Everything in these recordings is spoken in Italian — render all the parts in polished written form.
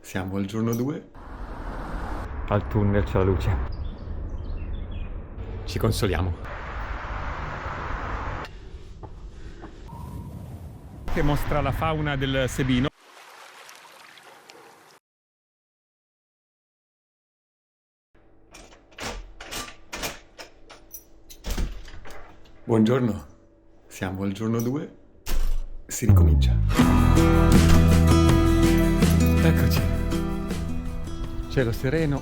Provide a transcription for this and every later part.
Siamo al giorno 2. Al tunnel c'è la luce. Ci consoliamo. Che mostra la fauna del Sebino. Buongiorno. Siamo al giorno 2. Si ricomincia. Eccoci. Cielo sereno.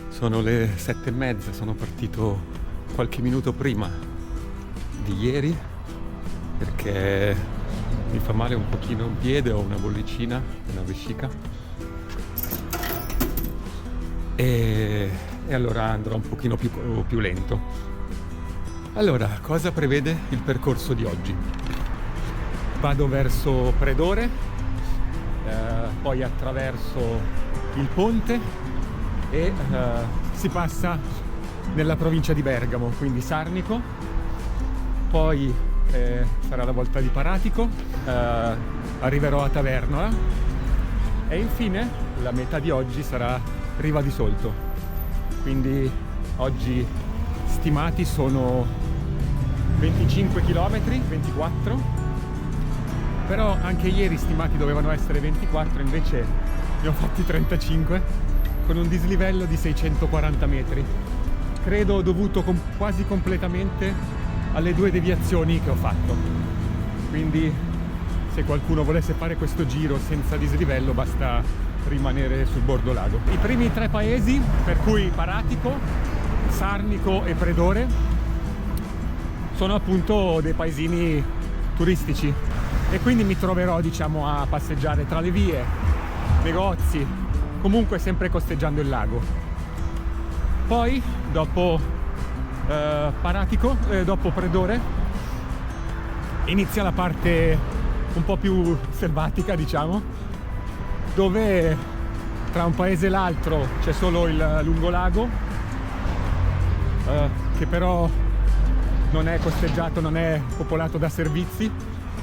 Sono le 7:30. Sono partito qualche minuto prima di ieri perché mi fa male un pochino un piede, ho una bollicina, una vescica. E allora andrò un pochino più lento. Allora, cosa prevede il percorso di oggi? Vado verso Predore, poi attraverso il ponte e si passa nella provincia di Bergamo, quindi Sarnico, poi sarà la volta di Paratico, arriverò a Tavernola e infine la meta di oggi sarà Riva di Solto. Quindi oggi stimati sono 25 km, 24, però anche ieri stimati dovevano essere 24, invece ne ho fatti 35 con un dislivello di 640 metri. Credo dovuto quasi completamente alle 2 deviazioni che ho fatto. Quindi se qualcuno volesse fare questo giro senza dislivello basta rimanere sul bordo lago. I primi 3 paesi, per cui Paratico, Sarnico e Predore, sono appunto dei paesini turistici e quindi mi troverò, diciamo, a passeggiare tra le vie, negozi, comunque sempre costeggiando il lago. Poi dopo Paratico, dopo Predore, inizia la parte un po' più selvatica, diciamo, dove tra un paese e l'altro c'è solo il lungolago, che però non è costeggiato, non è popolato da servizi,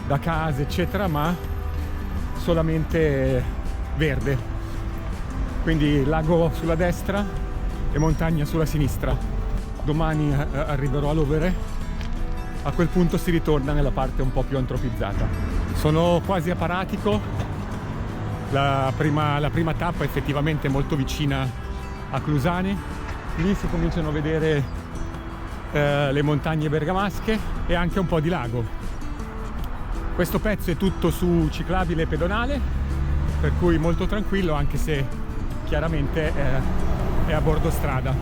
da case eccetera, ma solamente verde. Quindi lago sulla destra e montagna sulla sinistra. Domani arriverò a Lovere, a quel punto si ritorna nella parte un po' più antropizzata. Sono quasi a Paratico, la prima tappa è effettivamente molto vicina a Clusane. Lì si cominciano a vedere le montagne bergamasche e anche un po' di lago. Questo pezzo è tutto su ciclabile e pedonale, per cui molto tranquillo, anche se chiaramente è a bordo strada,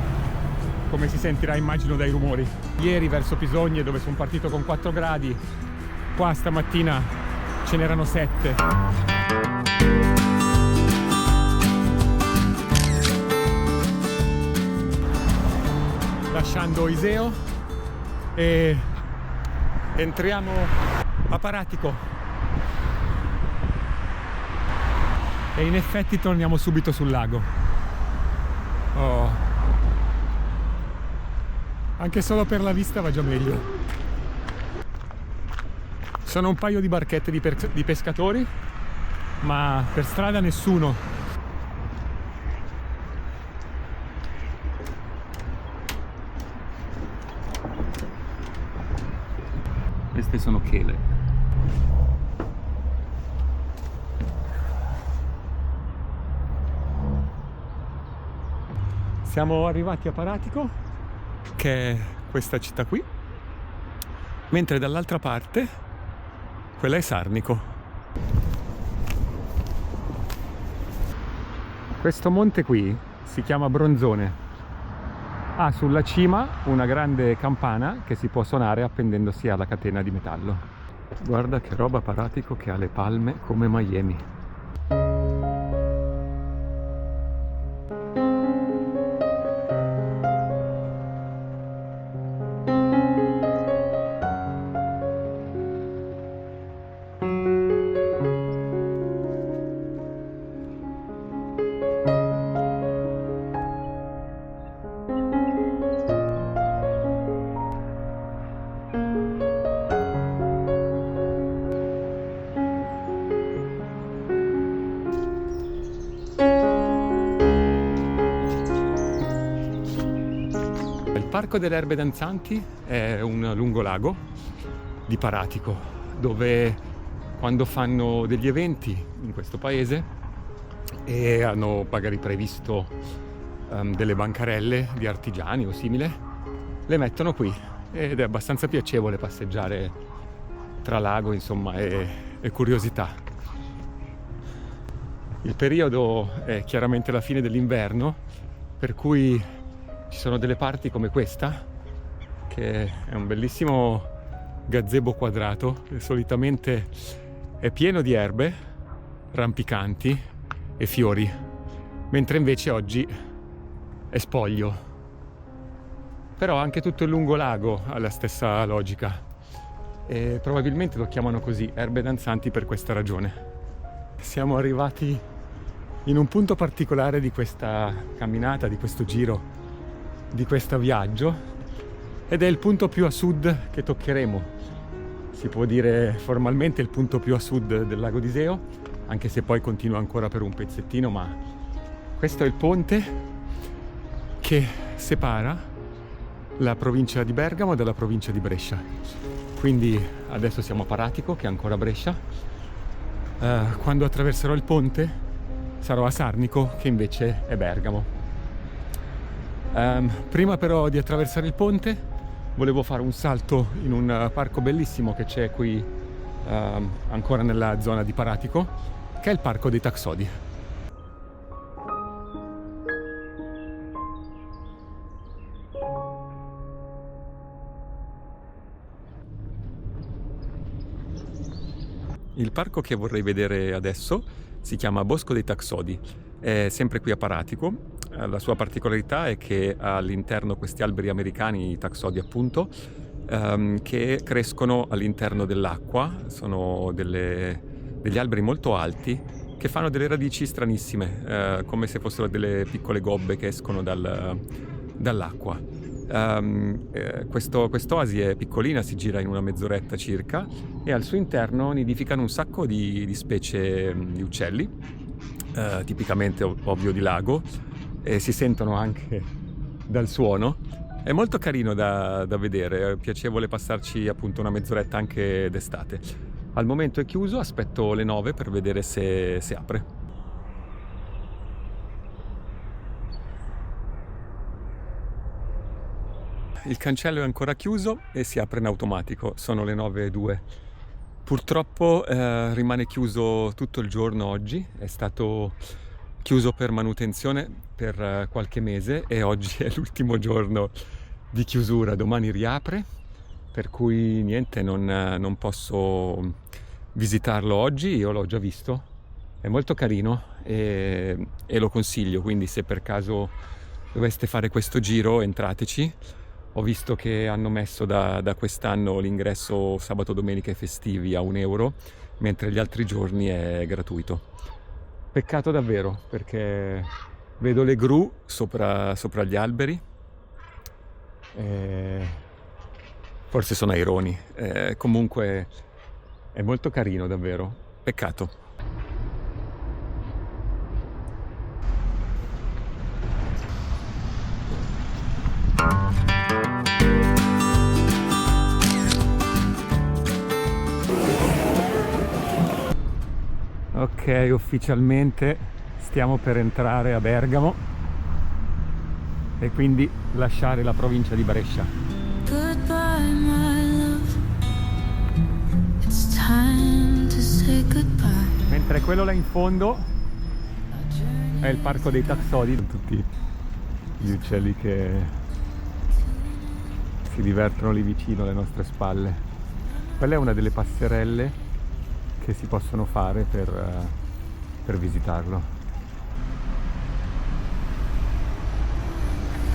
come si sentirà immagino dai rumori. Ieri verso Pisogne, dove sono partito con 4 gradi, qua stamattina ce n'erano 7. Lasciando Iseo e entriamo a Paratico e in effetti torniamo subito sul lago. Anche solo per la vista va già meglio. Sono un paio di barchette di pescatori, ma per strada nessuno. Queste sono chele. Siamo arrivati a Paratico, che è questa città qui, mentre dall'altra parte quella è Sarnico. Questo monte qui si chiama Bronzone. Ha sulla cima una grande campana che si può suonare appendendosi alla catena di metallo. Guarda che roba Paratico, che ha le palme come Miami. Parco delle Erbe Danzanti è un lungolago di Paratico, dove quando fanno degli eventi in questo paese e hanno magari previsto delle bancarelle di artigiani o simile, le mettono qui ed è abbastanza piacevole passeggiare tra lago, insomma, e curiosità. Il periodo è chiaramente la fine dell'inverno, per cui ci sono delle parti come questa, che è un bellissimo gazebo quadrato, che solitamente è pieno di erbe rampicanti e fiori, mentre invece oggi è spoglio. Però anche tutto il lungolago ha la stessa logica e probabilmente lo chiamano così, erbe danzanti, per questa ragione. Siamo arrivati in un punto particolare di questa camminata, di questo giro, di questo viaggio, ed è il punto più a sud che toccheremo. Si può dire formalmente il punto più a sud del lago d'Iseo, anche se poi continua ancora per un pezzettino, ma questo è il ponte che separa la provincia di Bergamo dalla provincia di Brescia. Quindi adesso siamo a Paratico, che è ancora Brescia. Quando attraverserò il ponte sarò a Sarnico, che invece è Bergamo. Prima però di attraversare il ponte volevo fare un salto in un parco bellissimo che c'è qui ancora nella zona di Paratico, che è il Parco dei Taxodi. Il parco che vorrei vedere adesso si chiama Bosco dei Taxodi, è sempre qui a Paratico. La sua particolarità è che ha all'interno questi alberi americani, i taxodi appunto, che crescono all'interno dell'acqua. Sono degli alberi molto alti che fanno delle radici stranissime, come se fossero delle piccole gobbe che escono dall'acqua. Quest'oasi è piccolina, si gira in una mezz'oretta circa, e al suo interno nidificano un sacco di specie di uccelli, tipicamente ovvio di lago, e si sentono anche dal suono. È molto carino da vedere, è piacevole passarci appunto una mezz'oretta anche d'estate. Al momento è chiuso, aspetto le 9 per vedere se apre. Il cancello è ancora chiuso e si apre in automatico, sono le 9:02. Purtroppo rimane chiuso tutto il giorno oggi, è stato chiuso per manutenzione per qualche mese e oggi è l'ultimo giorno di chiusura. Domani riapre, per cui niente, non posso visitarlo oggi. Io l'ho già visto, è molto carino e lo consiglio, quindi se per caso doveste fare questo giro entrateci. Ho visto che hanno messo da quest'anno l'ingresso sabato, domenica e festivi a €1, mentre gli altri giorni è gratuito. Peccato davvero, perché vedo le gru sopra gli alberi. Forse sono aironi. Comunque è molto carino davvero. Peccato. Ok, ufficialmente stiamo per entrare a Bergamo e quindi lasciare la provincia di Brescia. Goodbye, my love. It's time to say goodbye. Mentre quello là in fondo è il Parco dei Taxodi, con tutti gli uccelli che si divertono lì vicino alle nostre spalle. Quella è una delle passerelle che si possono fare per visitarlo.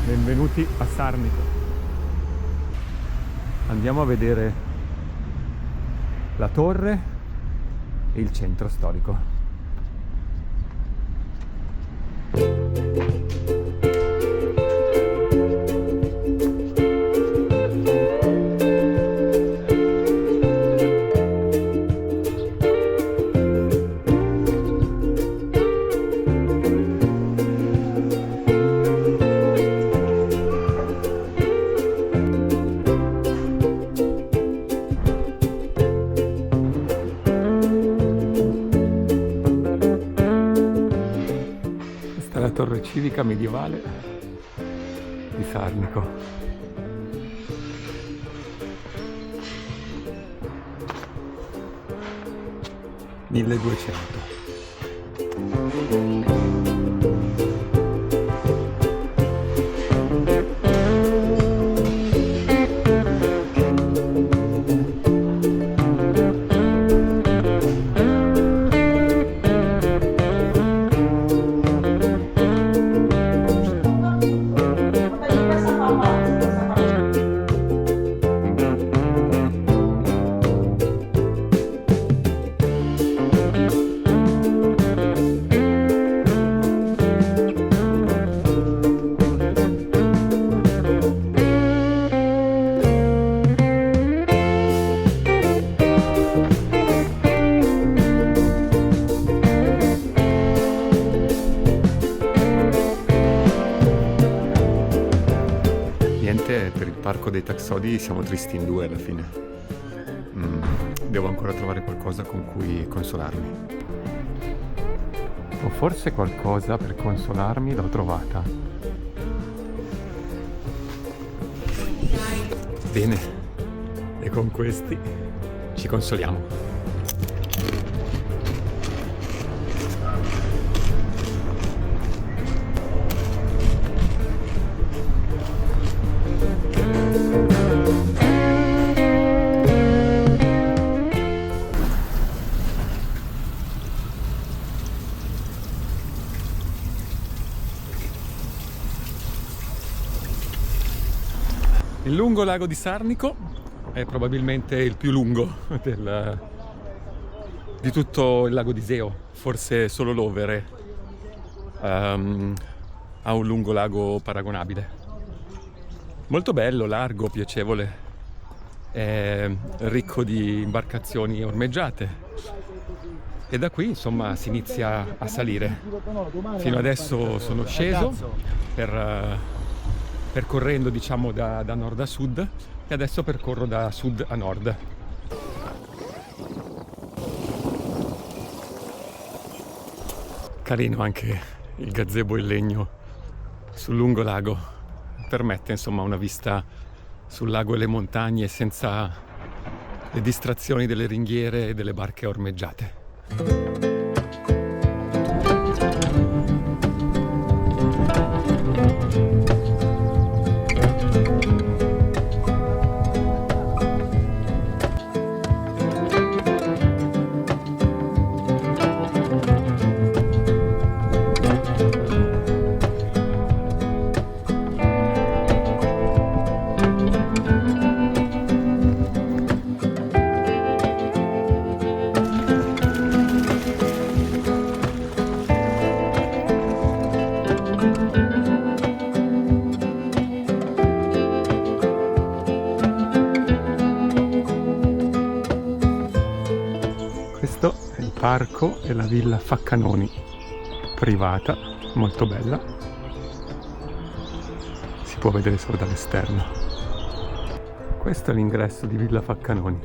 Benvenuti a Sarnico. Andiamo a vedere la torre e il centro storico. torre civica medievale di Sarnico. $1200. Per il parco dei Taxodi siamo tristi in due alla fine. Devo ancora trovare qualcosa con cui consolarmi. O forse qualcosa per consolarmi l'ho trovata. Bene, e con questi ci consoliamo. Il lungo lago di Sarnico è probabilmente il più lungo di tutto il lago di Iseo, forse solo l'Overe ha un lungo lago paragonabile. Molto bello, largo, piacevole, è ricco di imbarcazioni ormeggiate e da qui insomma si inizia a salire. Fino adesso sono sceso percorrendo diciamo da nord a sud e adesso percorro da sud a nord. Carino anche il gazebo in legno sul lungo lago, permette insomma una vista sul lago e le montagne senza le distrazioni delle ringhiere e delle barche ormeggiate. Questo è il parco e la villa Faccanoni, privata, molto bella. Si può vedere solo dall'esterno. Questo è l'ingresso di Villa Faccanoni,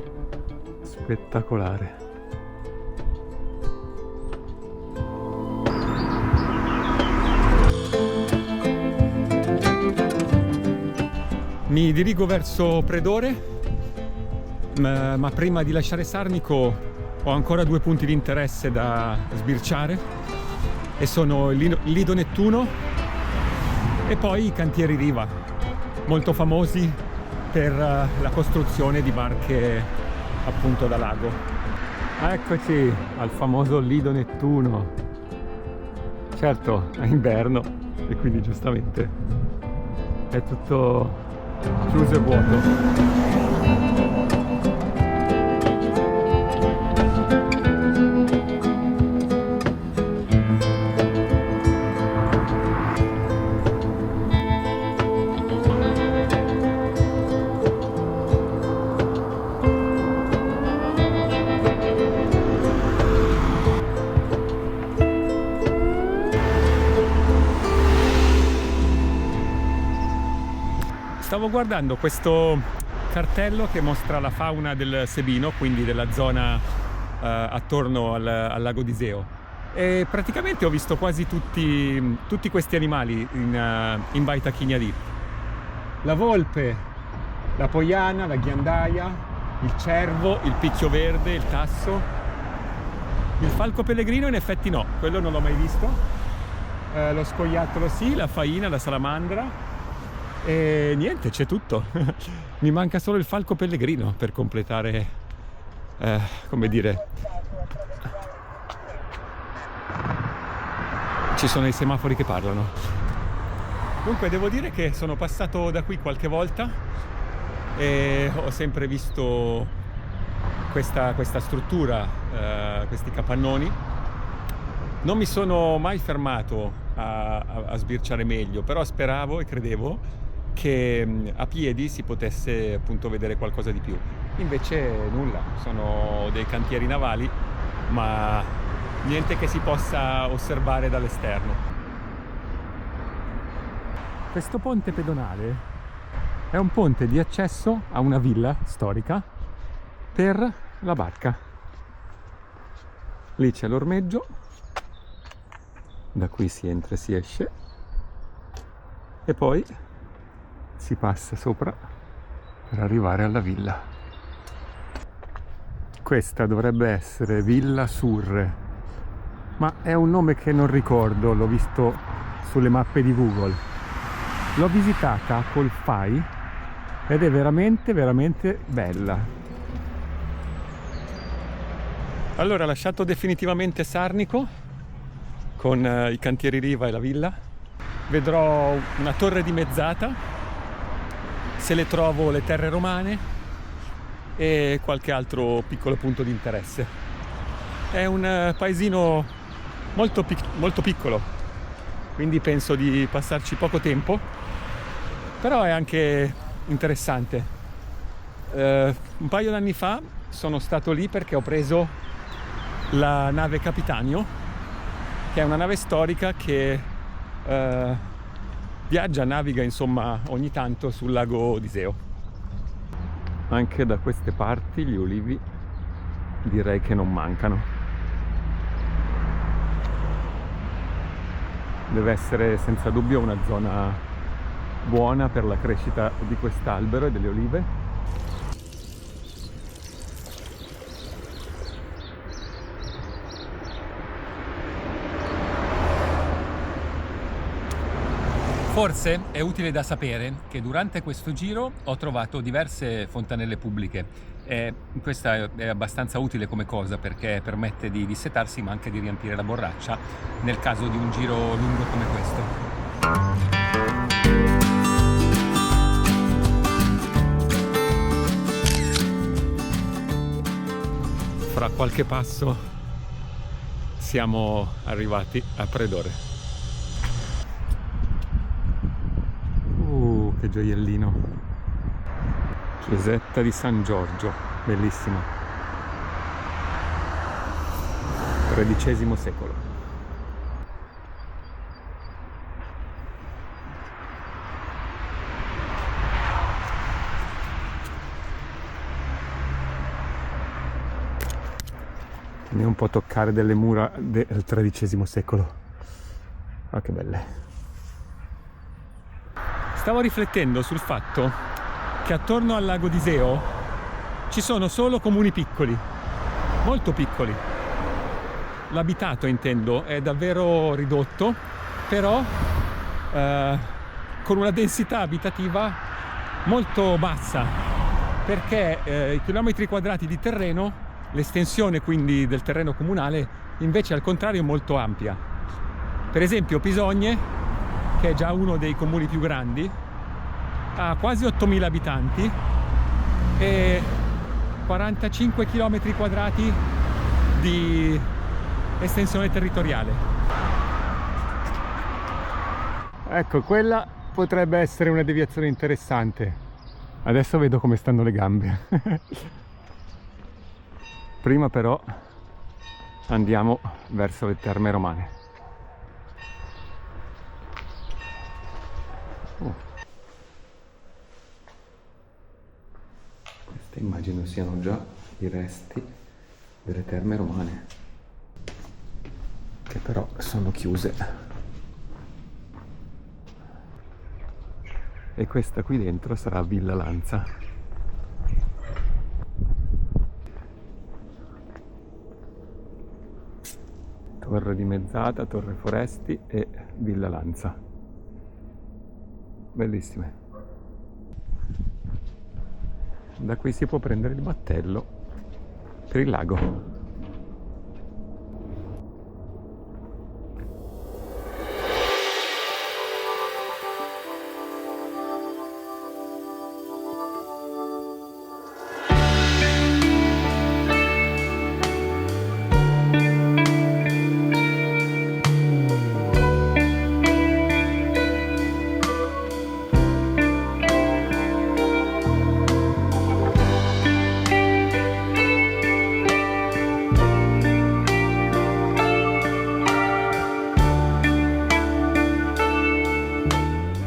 spettacolare. Mi dirigo verso Predore, ma prima di lasciare Sarnico ho ancora 2 punti di interesse da sbirciare e sono il Lido Nettuno e poi i cantieri Riva, molto famosi per la costruzione di barche appunto da lago. Eccoci al famoso Lido Nettuno. Certo, è inverno e quindi giustamente è tutto chiuso e vuoto. Stavo guardando questo cartello che mostra la fauna del Sebino, quindi della zona attorno al lago di Iseo, E praticamente ho visto quasi tutti questi animali in Baita Chignadì. La volpe, la poiana, la ghiandaia, il cervo, il picchio verde, il tasso. Il falco pellegrino in effetti no, quello non l'ho mai visto. Lo scoiattolo sì, la faina, la salamandra e niente, c'è tutto. Mi manca solo il falco pellegrino per completare, come dire, ci sono i semafori che parlano. Dunque devo dire che sono passato da qui qualche volta e ho sempre visto questa struttura, questi capannoni. Non mi sono mai fermato a sbirciare meglio, però speravo e credevo che a piedi si potesse appunto vedere qualcosa di più. Invece nulla, sono dei cantieri navali, ma niente che si possa osservare dall'esterno. Questo ponte pedonale è un ponte di accesso a una villa storica per la barca. Lì c'è l'ormeggio, da qui si entra e si esce e poi si passa sopra per arrivare alla villa. Questa dovrebbe essere Villa Surre, ma è un nome che non ricordo, l'ho visto sulle mappe di Google. L'ho visitata col Fai ed è veramente veramente bella. Allora, lasciato definitivamente Sarnico con i cantieri Riva e la villa, vedrò una torre dimezzata, se le trovo le terre romane e qualche altro piccolo punto di interesse. È un paesino molto piccolo, quindi penso di passarci poco tempo, però è anche interessante. Un paio d'anni fa sono stato lì perché ho preso la nave Capitanio, che è una nave storica che viaggia, naviga insomma ogni tanto sul lago d'Iseo. Anche da queste parti gli ulivi direi che non mancano. Deve essere senza dubbio una zona buona per la crescita di quest'albero e delle olive. Forse è utile da sapere che durante questo giro ho trovato diverse fontanelle pubbliche e questa è abbastanza utile come cosa perché permette di dissetarsi ma anche di riempire la borraccia nel caso di un giro lungo come questo. Fra qualche passo siamo arrivati a Predore. Che gioiellino. Chiesetta di San Giorgio, bellissima. XIII secolo. Andiamo un po' a toccare delle mura del XIII secolo. Ah, che belle. Stavo riflettendo sul fatto che attorno al lago d'Iseo ci sono solo comuni piccoli, molto piccoli. L'abitato, intendo, è davvero ridotto, però con una densità abitativa molto bassa, perché i chilometri quadrati di terreno, l'estensione quindi del terreno comunale, invece al contrario è molto ampia. Per esempio Pisogne, che è già uno dei comuni più grandi, ha quasi 8.000 abitanti e 45 km quadrati di estensione territoriale. Ecco, quella potrebbe essere una deviazione interessante. Adesso vedo come stanno le gambe. Prima però andiamo verso le Terme Romane. Queste immagino siano già i resti delle Terme Romane. sono chiuse. E questa qui dentro sarà Villa Lanza. Torre Dimezzata, Torre Foresti e Villa Lanza. Bellissime. Da qui si può prendere il battello per il lago.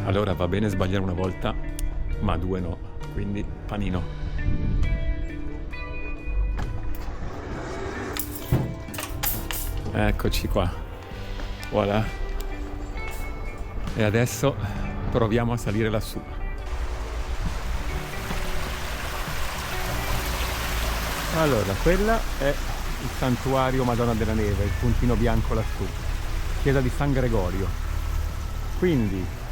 Allora va bene sbagliare una volta, ma due no, quindi panino. Eccoci qua, voilà. E adesso proviamo a salire lassù. Allora, quella è il santuario Madonna della Neve, il puntino bianco lassù, chiesa di San Gregorio. Quindi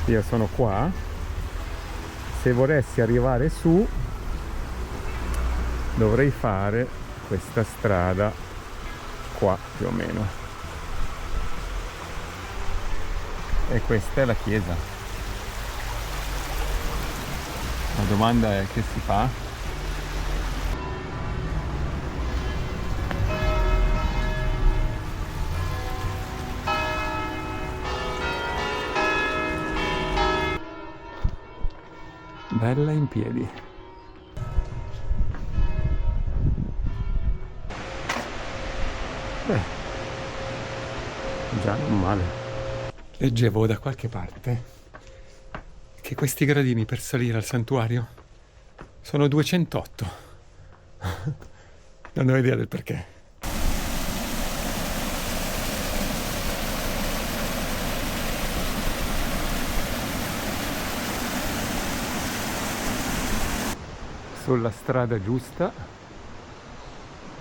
io sono qua, se volessi arrivare su dovrei fare questa strada qua più o meno, e questa è la chiesa. La domanda è: che si fa? Bella in piedi. Beh, già non male. Leggevo da qualche parte che questi gradini per salire al santuario sono 208. Non ho idea del perché. Sulla strada giusta,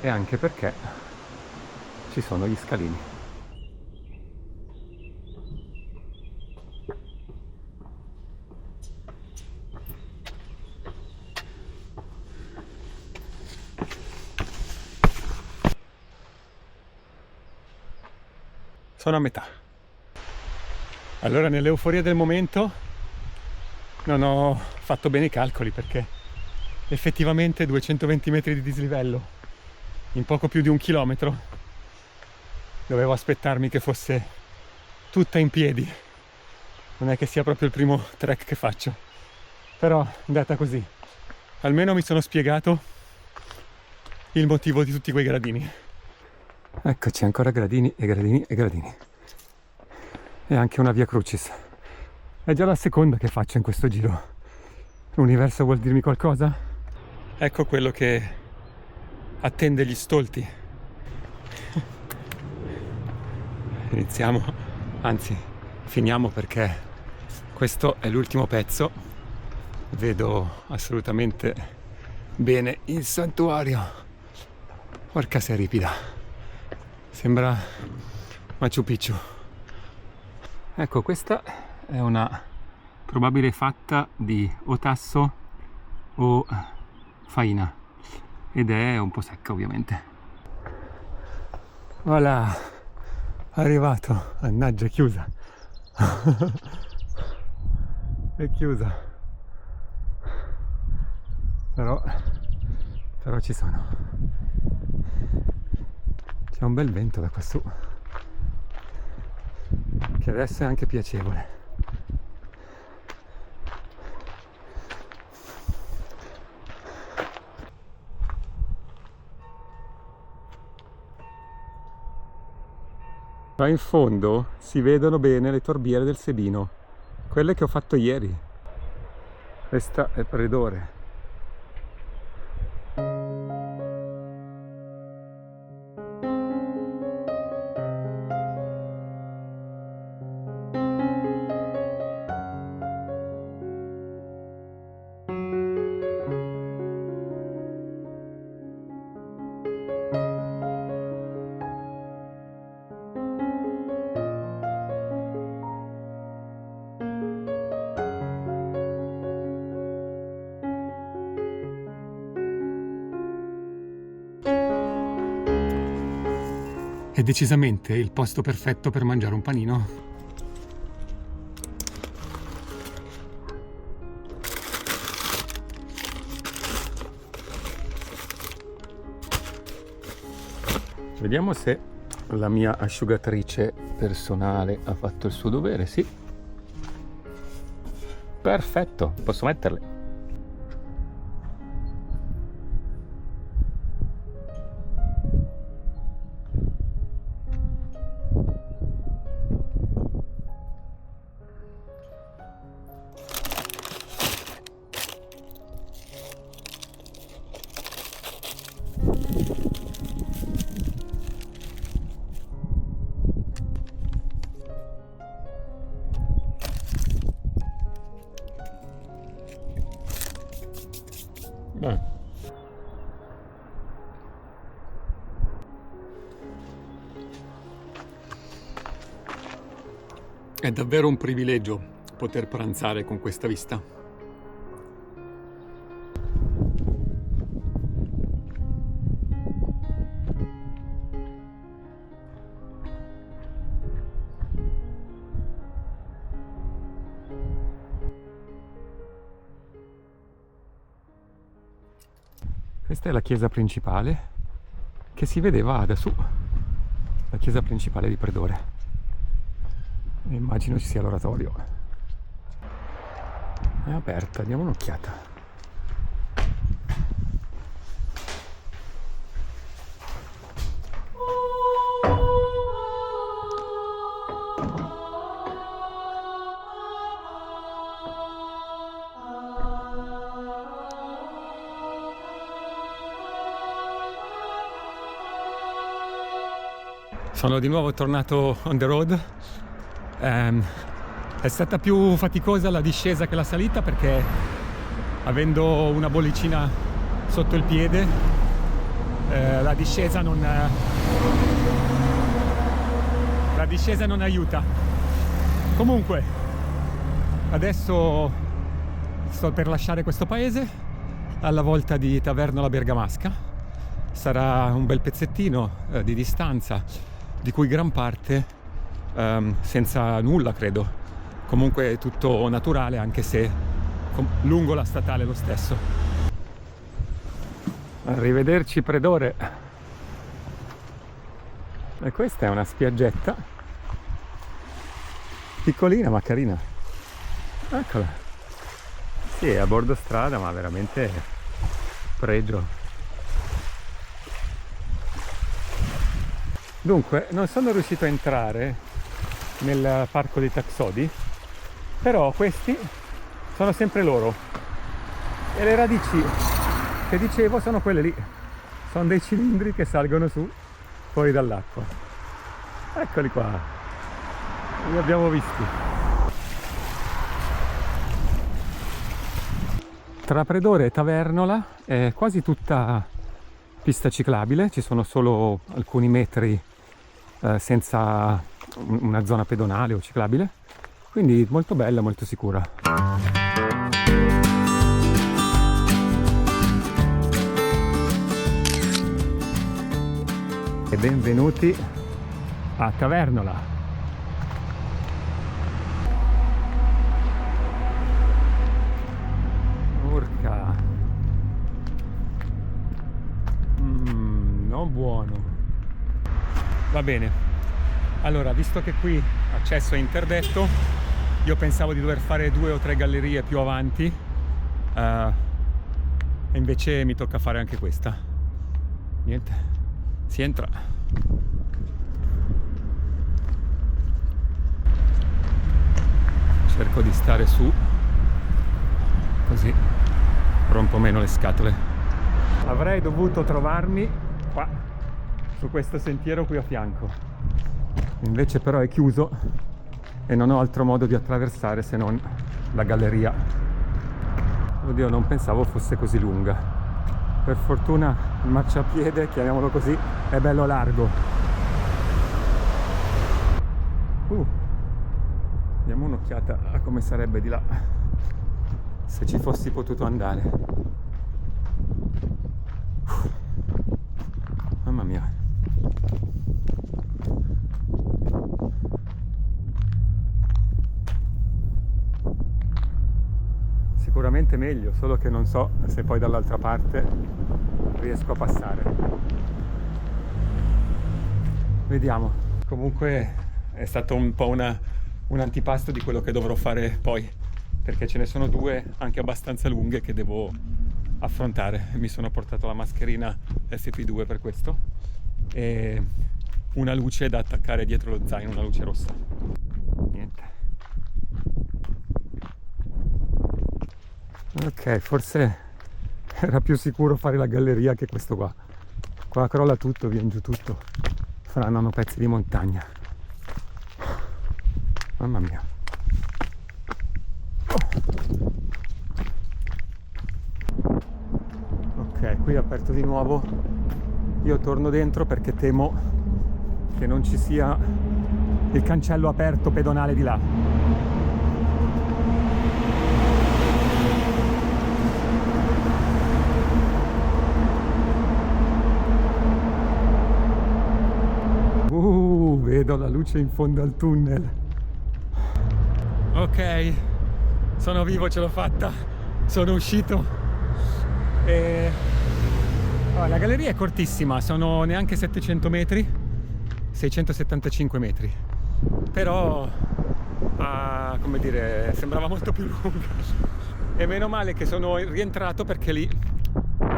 e anche perché ci sono gli scalini. Sono a metà. Allora, nell'euforia del momento non ho fatto bene i calcoli, perché effettivamente 220 metri di dislivello in poco più di 1 chilometro. Dovevo aspettarmi che fosse tutta in piedi. Non è che sia proprio il primo trek che faccio, però è andata così. Almeno mi sono spiegato il motivo di tutti quei gradini. Eccoci, ancora gradini e gradini e gradini. E anche una via Crucis. È già la seconda che faccio in questo giro. L'universo vuol dirmi qualcosa? Ecco quello che attende gli stolti. Iniziamo, anzi finiamo, perché questo è l'ultimo pezzo. Vedo assolutamente bene il santuario. Porca se ripida, sembra Machu Picchu. Ecco, questa è una probabile fatta di o tasso o faina, ed è un po' secca ovviamente. Voilà, arrivato. Mannaggia, è chiusa. È chiusa, però ci sono. C'è un bel vento da quassù, che adesso è anche piacevole. Qua in fondo si vedono bene le torbiere del Sebino, quelle che ho fatto ieri. Questa è Predore. È decisamente il posto perfetto per mangiare un panino. Vediamo se la mia asciugatrice personale ha fatto il suo dovere. Sì. Perfetto, posso metterle. È davvero un privilegio poter pranzare con questa vista. Questa è la chiesa principale che si vedeva da su, la chiesa principale di Predore. Immagino ci sia l'oratorio. È aperta, diamo un'occhiata. Sono di nuovo tornato on the road. È stata più faticosa la discesa che la salita perché avendo una bollicina sotto il piede la discesa non aiuta. Comunque adesso sto per lasciare questo paese alla volta di Tavernola Bergamasca. Sarà un bel pezzettino di distanza, di cui gran parte senza nulla, credo. Comunque è tutto naturale, anche se lungo la statale lo stesso. Arrivederci Predore. E questa è una spiaggetta piccolina ma carina. Eccola. Sì, è a bordo strada, ma veramente pregio. Dunque, non sono riuscito a entrare nel parco dei Taxodi, però questi sono sempre loro e le radici che dicevo sono quelle lì, sono dei cilindri che salgono su fuori dall'acqua. Eccoli qua, li abbiamo visti. Tra Predore e Tavernola è quasi tutta pista ciclabile, ci sono solo alcuni metri senza una zona pedonale o ciclabile, quindi molto bella, molto sicura. E benvenuti a Tavernola. Urca, non buono. Va bene, allora, visto che qui accesso è interdetto, io pensavo di dover fare 2 o 3 gallerie più avanti e invece mi tocca fare anche questa. Niente, si entra. Cerco di stare su, così rompo meno le scatole. Avrei dovuto trovarmi qua, su questo sentiero qui a fianco, invece però è chiuso e non ho altro modo di attraversare se non la galleria. Oddio, non pensavo fosse così lunga. Per fortuna il marciapiede, chiamiamolo così, è bello largo. Diamo un'occhiata a come sarebbe di là, se ci fossi potuto andare. Mamma mia. sicuramente meglio, solo che non so se poi dall'altra parte riesco a passare. Vediamo. Comunque è stato un po' un antipasto di quello che dovrò fare poi, perché ce ne sono due anche abbastanza lunghe che devo affrontare. Mi sono portato la mascherina FP2 per questo e una luce da attaccare dietro lo zaino, una luce rossa. Niente. Ok, forse era più sicuro fare la galleria che questo qua. Qua crolla tutto, viene giù tutto. Faranno pezzi di montagna. Mamma mia. Ok, qui è aperto di nuovo. Io torno dentro perché temo che non ci sia il cancello aperto pedonale di là. Vedo la luce in fondo al tunnel. Ok, sono vivo, ce l'ho fatta. Sono uscito. La galleria è cortissima, sono neanche 700 metri, 675 metri. Però, come dire, sembrava molto più lunga. E meno male che sono rientrato perché lì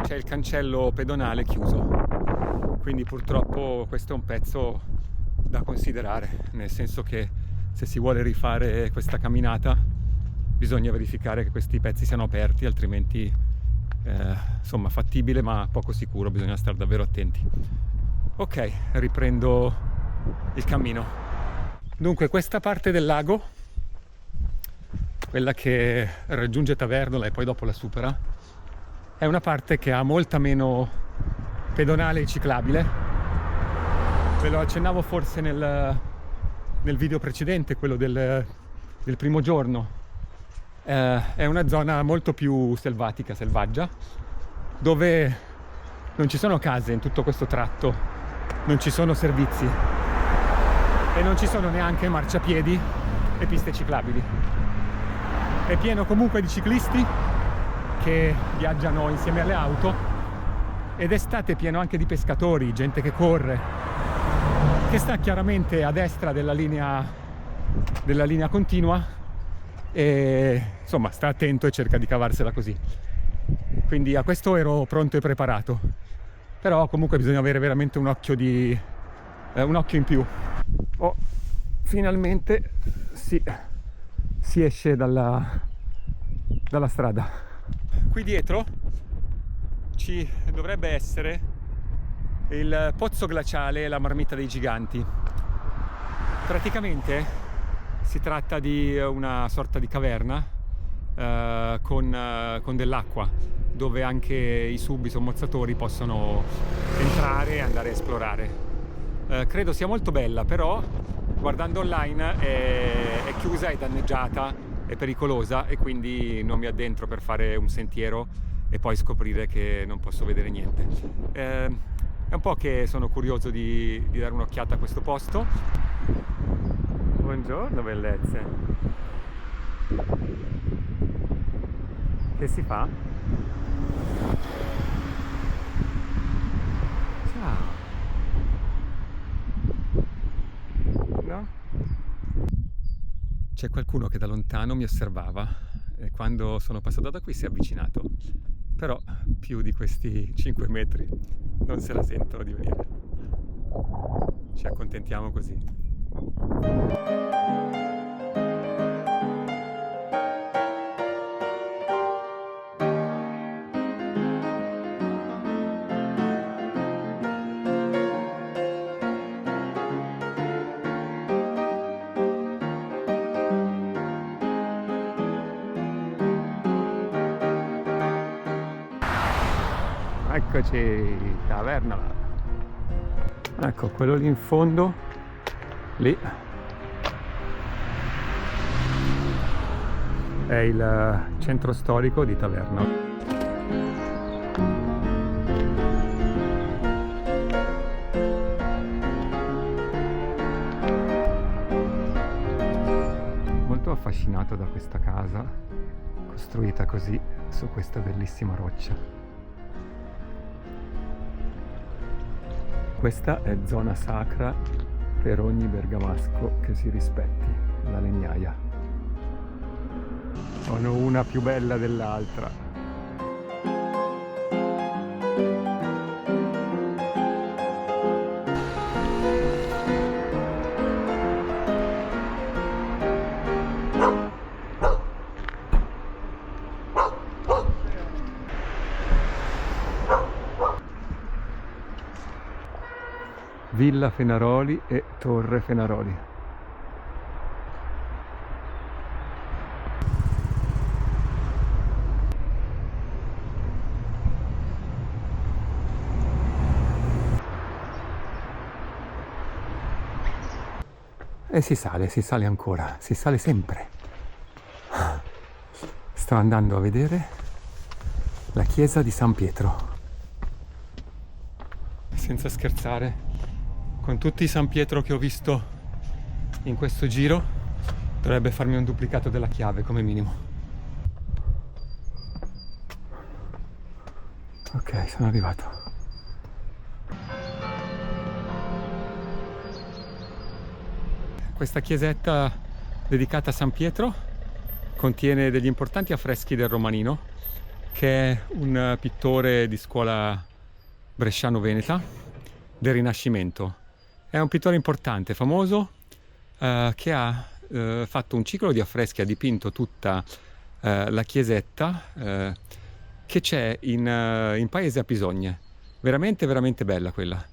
c'è il cancello pedonale chiuso. Quindi purtroppo questo è un pezzo da considerare, nel senso che se si vuole rifare questa camminata bisogna verificare che questi pezzi siano aperti, altrimenti insomma fattibile ma poco sicuro, bisogna stare davvero attenti. Ok, riprendo il cammino. Dunque questa parte del lago, quella che raggiunge Tavernola e poi dopo la supera, è una parte che ha molta meno pedonale e ciclabile. Ve lo accennavo forse nel video precedente, quello del primo giorno. È una zona molto più selvatica, selvaggia, dove non ci sono case in tutto questo tratto, non ci sono servizi e non ci sono neanche marciapiedi e piste ciclabili. È pieno comunque di ciclisti che viaggiano insieme alle auto ed estate è pieno anche di pescatori, gente che corre, che sta chiaramente a destra della linea continua e insomma sta attento e cerca di cavarsela così. Quindi a questo ero pronto e preparato, però comunque bisogna avere veramente un occhio in più. Finalmente si esce dalla strada. Qui dietro ci dovrebbe essere il pozzo glaciale e la marmita dei giganti. Praticamente si tratta di una sorta di caverna con dell'acqua, dove anche i sub, i sommozzatori possono entrare e andare a esplorare. Credo sia molto bella, però guardando online è chiusa, è danneggiata, è pericolosa e quindi non mi addentro per fare un sentiero e poi scoprire che non posso vedere niente. È un po' che sono curioso di dare un'occhiata a questo posto. Buongiorno bellezze. Che si fa? Ciao. No? C'è qualcuno che da lontano mi osservava e quando sono passato da qui si è avvicinato. Però più di questi 5 metri non se la sentono di venire. Ci accontentiamo così. Eccoci, Tavernola. Ecco, quello lì in fondo, lì, è il centro storico di Tavernola. Molto affascinato da questa casa costruita così su questa bellissima roccia. Questa è zona sacra per ogni bergamasco che si rispetti, la legnaia. Sono una più bella dell'altra. Villa Fenaroli e Torre Fenaroli. E si sale ancora, si sale sempre. Sto andando a vedere la chiesa di San Pietro. Senza scherzare, con tutti i San Pietro che ho visto in questo giro, dovrebbe farmi un duplicato della chiave come minimo. Ok, sono arrivato. Questa chiesetta dedicata a San Pietro contiene degli importanti affreschi del Romanino, che è un pittore di scuola bresciano-veneta del Rinascimento. È un pittore importante, famoso, che ha fatto un ciclo di affreschi, ha dipinto tutta la chiesetta che c'è in paese a Pisogne. Veramente, veramente bella quella.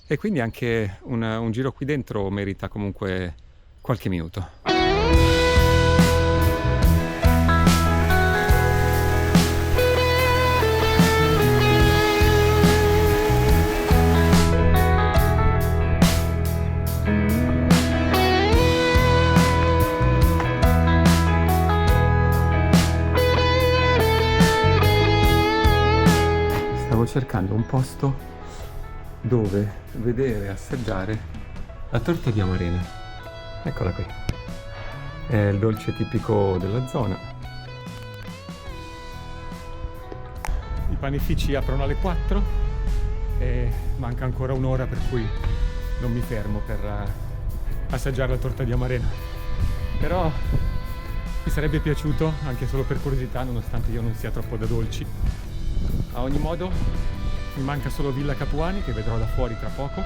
E quindi anche un giro qui dentro merita comunque qualche minuto. Stavo cercando un posto dove vedere e assaggiare la torta di Amarena. Eccola qui. È il dolce tipico della zona. I panifici aprono alle 4 e manca ancora un'ora, per cui non mi fermo per assaggiare la torta di Amarena. Però mi sarebbe piaciuto, anche solo per curiosità, nonostante io non sia troppo da dolci. A ogni modo mi manca solo Villa Capuani, che vedrò da fuori tra poco.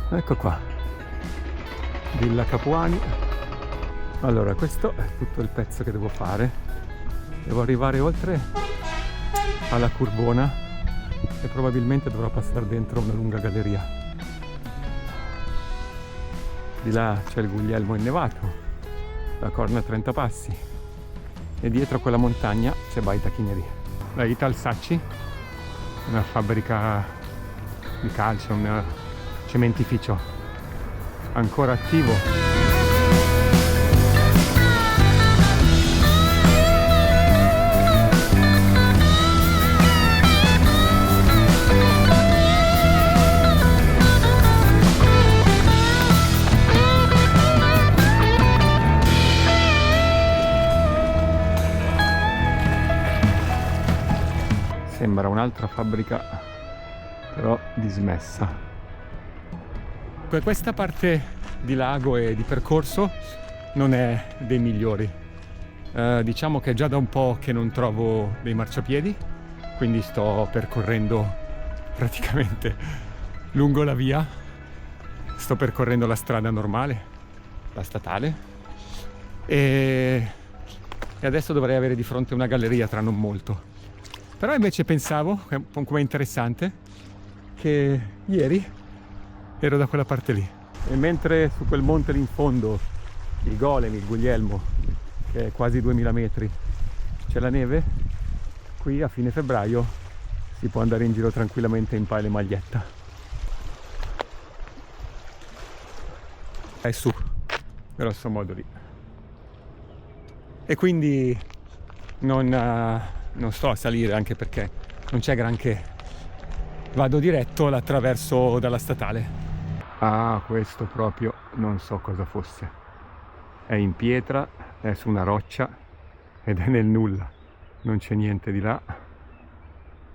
Ecco qua, Villa Capuani. Allora, questo è tutto il pezzo che devo fare. Devo arrivare oltre alla Curbona e probabilmente dovrò passare dentro una lunga galleria. Di là c'è il Guglielmo innevato, la Corna 30 Passi, e dietro quella montagna c'è Baita Chigneri. La Italsacci, una fabbrica di calcio, un cementificio ancora attivo. Sembra un'altra fabbrica, però dismessa. Questa parte di lago e di percorso non è dei migliori. Diciamo che è già da un po' che non trovo dei marciapiedi, quindi sto percorrendo praticamente lungo la via. Sto percorrendo la strada normale, la statale, e adesso dovrei avere di fronte una galleria tra non molto. Però invece pensavo, come interessante, che ieri ero da quella parte lì, e mentre su quel monte lì in fondo, il Golem, il Guglielmo, che è quasi 2000 metri, c'è la neve, qui a fine febbraio si può andare in giro tranquillamente in pelle e maglietta. È su, grosso modo lì. e quindi non sto a salire, anche perché non c'è granché. Vado diretto, l'attraverso dalla statale. Ah, questo proprio non so cosa fosse. È in pietra, è su una roccia ed è nel nulla. Non c'è niente di là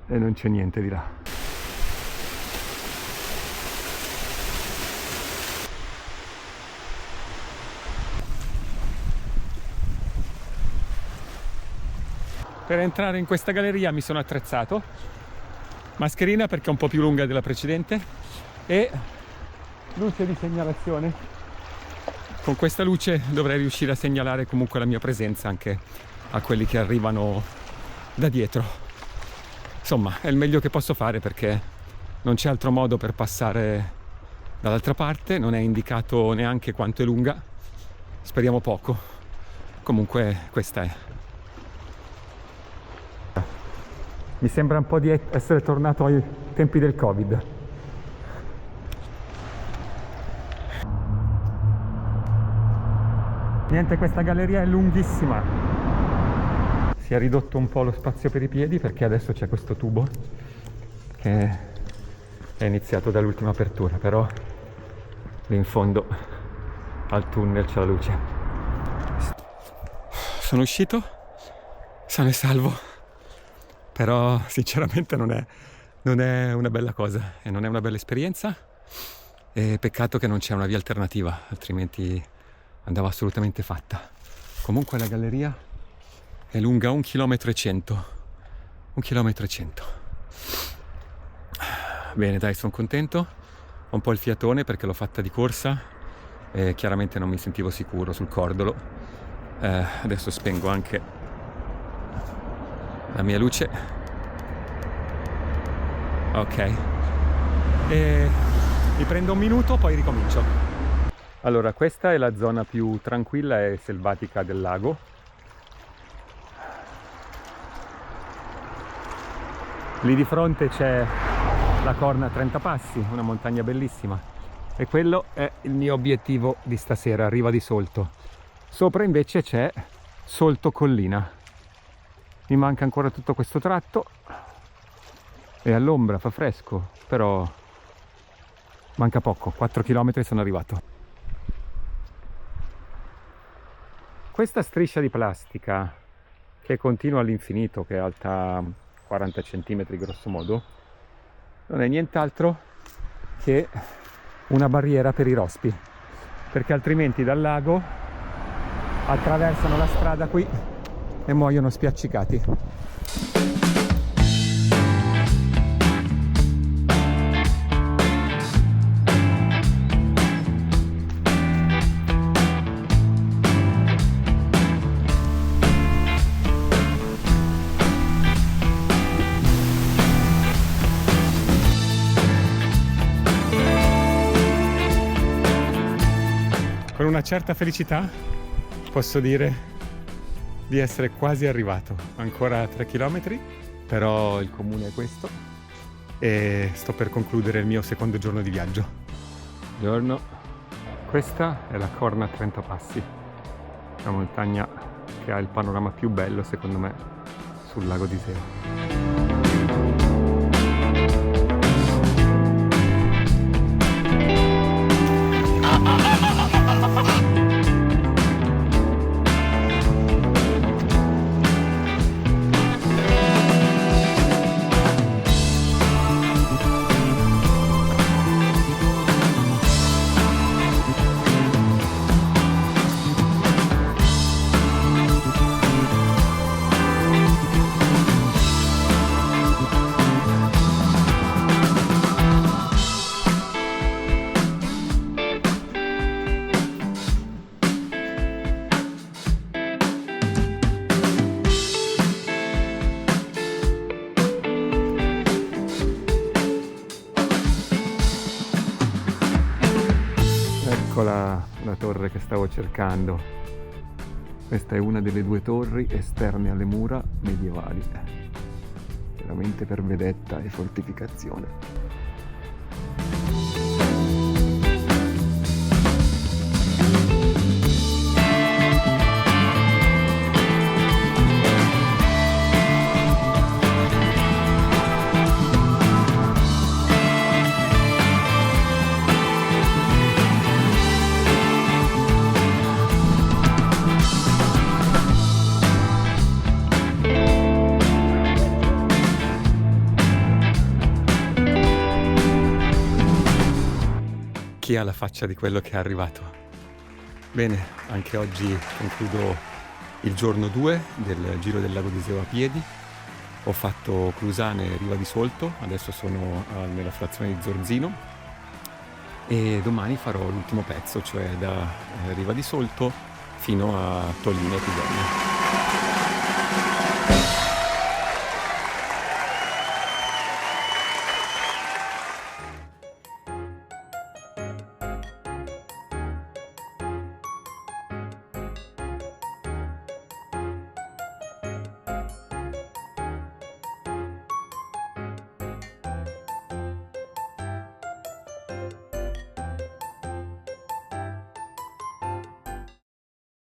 e non c'è niente di là. Per entrare in questa galleria mi sono attrezzato, mascherina perché è un po' più lunga della precedente e luce di segnalazione. Con questa luce dovrei riuscire a segnalare comunque la mia presenza anche a quelli che arrivano da dietro. Insomma, è il meglio che posso fare perché non c'è altro modo per passare dall'altra parte, non è indicato neanche quanto è lunga, speriamo poco. Comunque questa è. Mi sembra un po' di essere tornato ai tempi del Covid. Niente, questa galleria è lunghissima. Si è ridotto un po' lo spazio per i piedi perché adesso c'è questo tubo che è iniziato dall'ultima apertura, però lì in fondo al tunnel c'è la luce. Sono uscito, sano e salvo. Però sinceramente non è una bella cosa e non è una bella esperienza, e peccato che non c'è una via alternativa, altrimenti andava assolutamente fatta. Comunque la galleria è lunga 1,1 km. 1,1 km. Bene, dai, sono contento. Ho un po' il fiatone perché l'ho fatta di corsa e chiaramente non mi sentivo sicuro sul cordolo. Adesso spengo anche la mia luce. Ok, e mi prendo un minuto, poi ricomincio. Allora, questa è la zona più tranquilla e selvatica del lago. Lì di fronte c'è la Corna a 30 Passi, una montagna bellissima, e quello è il mio obiettivo di stasera, Riva di Solto. Sopra invece c'è Solto Collina. Mi manca ancora tutto questo tratto, è all'ombra, fa fresco, però manca poco, 4 km sono arrivato. Questa striscia di plastica che continua all'infinito, che è alta 40 cm grosso modo, non è nient'altro che una barriera per i rospi, perché altrimenti dal lago attraversano la strada qui e muoiono spiaccicati. Con una certa felicità posso dire di essere quasi arrivato, ancora 3 km, però il comune è questo e sto per concludere il mio secondo giorno di viaggio. Buongiorno, questa è la Corna a 30 Passi, la montagna che ha il panorama più bello secondo me sul lago di Iseo. Eccola la torre che stavo cercando. Questa è una delle 2 torri esterne alle mura medievali, veramente per vedetta e fortificazione. chi ha la faccia di quello che è arrivato. Bene, anche oggi concludo il giorno 2 del Giro del Lago d'Iseo a piedi. Ho fatto Crusane e Riva di Solto, adesso sono nella frazione di Zorzino e domani farò l'ultimo pezzo, cioè da Riva di Solto fino a Tolino e Pigone.